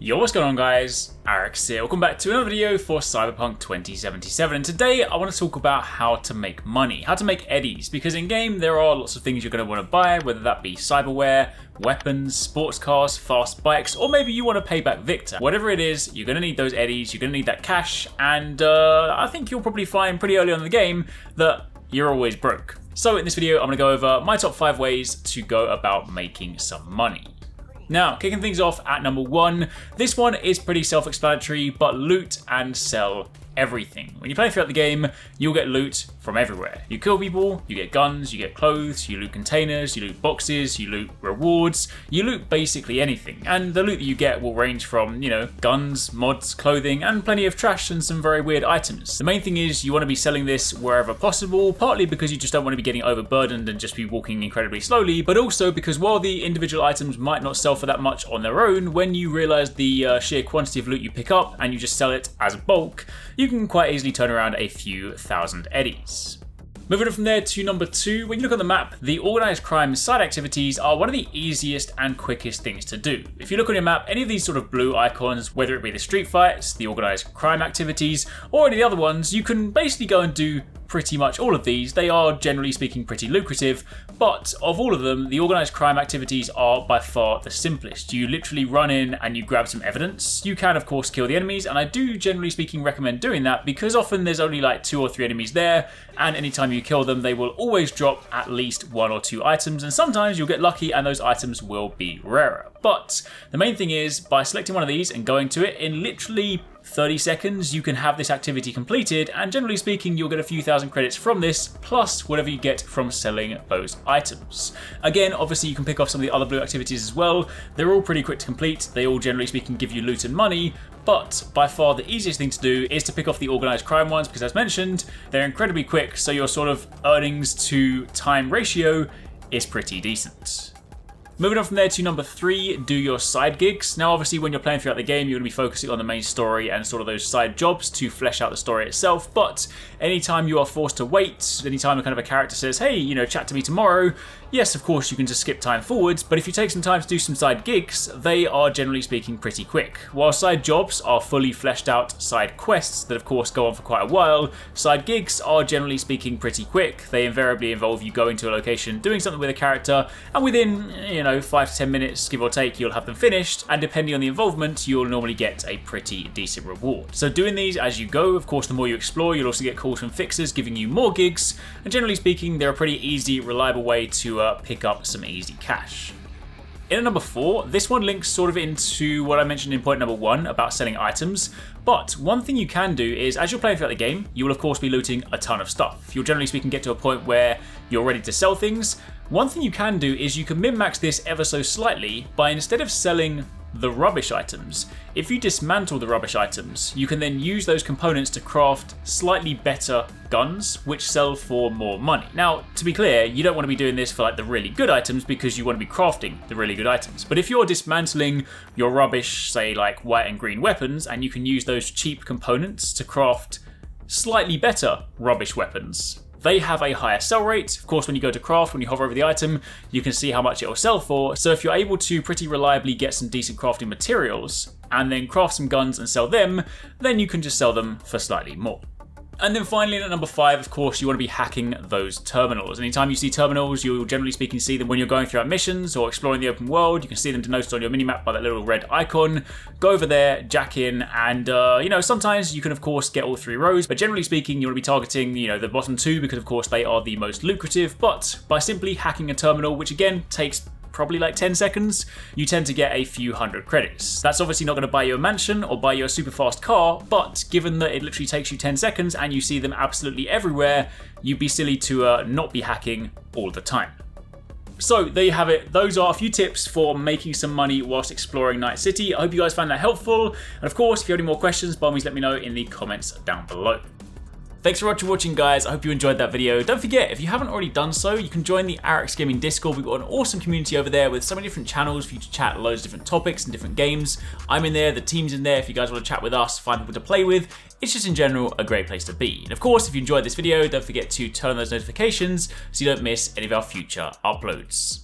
Yo, what's going on guys? HyperX here. Welcome back to another video for Cyberpunk 2077, and today I want to talk about how to make money, how to make eddies, because in game there are lots of things you're going to want to buy, whether that be cyberware, weapons, sports cars, fast bikes, or maybe you want to pay back Victor. Whatever it is, you're going to need those eddies, you're going to need that cash, and I think you'll probably find pretty early on in the game that you're always broke. So in this video I'm going to go over my top 5 ways to go about making some money. Now, kicking things off at number 1, this one is pretty self-explanatory, but loot and sell everything. When you play throughout the game, you'll get loot from everywhere. You kill people, you get guns, you get clothes, you loot containers, you loot boxes, you loot rewards, you loot basically anything. And the loot that you get will range from, guns, mods, clothing, and plenty of trash and some very weird items. The main thing is you want to be selling this wherever possible, partly because you just don't want to be getting overburdened and just be walking incredibly slowly, but also because while the individual items might not sell for that much on their own, when you realize the sheer quantity of loot you pick up and you just sell it as bulk, you can quite easily turn around a few thousand eddies. Moving on from there to number 2, when you look on the map, the organised crime side activities are one of the easiest and quickest things to do. If you look on your map, any of these sort of blue icons, whether it be the street fights, the organised crime activities, or any of the other ones, you can basically go and do pretty much all of these. They are generally speaking pretty lucrative, but of all of them, the organised crime activities are by far the simplest. You literally run in and you grab some evidence. You can of course kill the enemies, and I do generally speaking recommend doing that because often there's only like 2 or 3 enemies there, and anytime you kill them they will always drop at least 1 or 2 items, and sometimes you'll get lucky and those items will be rarer. But the main thing is, by selecting one of these and going to it, in literally 30 seconds you can have this activity completed, and generally speaking you'll get a few thousand credits from this, plus whatever you get from selling those items. Again, obviously you can pick off some of the other blue activities as well. They're all pretty quick to complete, they all generally speaking give you loot and money, but by far the easiest thing to do is to pick off the organised crime ones, because as mentioned, they're incredibly quick, so your sort of earnings to time ratio is pretty decent. Moving on from there to number 3, do your side gigs. Now obviously when you're playing throughout the game you're going to be focusing on the main story and sort of those side jobs to flesh out the story itself, but anytime you are forced to wait, anytime a kind of a character says, hey, chat to me tomorrow, yes, of course you can just skip time forwards, but if you take some time to do some side gigs, they are generally speaking pretty quick. While side jobs are fully fleshed out side quests that of course go on for quite a while, side gigs are generally speaking pretty quick. They invariably involve you going to a location, doing something with a character, and within, 5 to 10 minutes, give or take, you'll have them finished, and depending on the involvement, you'll normally get a pretty decent reward. So doing these as you go, of course, the more you explore, you'll also get calls from fixers giving you more gigs, and generally speaking, they're a pretty easy, reliable way to pick up some easy cash. In at number 4, this one links sort of into what I mentioned in point number 1 about selling items, but one thing you can do is, as you're playing throughout the game, you will of course be looting a ton of stuff. You'll generally speaking get to a point where you're ready to sell things. One thing you can do is you can min-max this ever so slightly by, instead of selling the rubbish items, if you dismantle the rubbish items, you can then use those components to craft slightly better guns, which sell for more money. Now, to be clear, you don't want to be doing this for like the really good items because you want to be crafting the really good items. But if you're dismantling your rubbish, say like white and green weapons, and you can use those cheap components to craft slightly better rubbish weapons, they have a higher sell rate. Of course, when you go to craft, when you hover over the item, you can see how much it will sell for. So if you're able to pretty reliably get some decent crafting materials and then craft some guns and sell them, then you can just sell them for slightly more. And then finally, at number 5, of course, you want to be hacking those terminals. Anytime you see terminals, you'll generally speaking see them when you're going throughout missions or exploring the open world. You can see them denoted on your minimap by that little red icon. Go over there, jack in, and sometimes you can of course get all 3 rows, but generally speaking, you want to be targeting, the bottom 2 because of course they are the most lucrative. But by simply hacking a terminal, which again takes probably like 10 seconds, you tend to get a few hundred credits. That's obviously not going to buy you a mansion or buy you a super fast car, but given that it literally takes you 10 seconds and you see them absolutely everywhere, you'd be silly to not be hacking all the time. So there you have it. Those are a few tips for making some money whilst exploring Night City. I hope you guys found that helpful. And of course, if you have any more questions, by all means let me know in the comments down below. Thanks so much for watching, guys. I hope you enjoyed that video. Don't forget, if you haven't already done so, you can join the HyperX Gaming Discord. We've got an awesome community over there with so many different channels for you to chat loads of different topics and different games. I'm in there, the team's in there. If you guys want to chat with us, find people to play with, it's just in general a great place to be. And of course, if you enjoyed this video, don't forget to turn on those notifications so you don't miss any of our future uploads.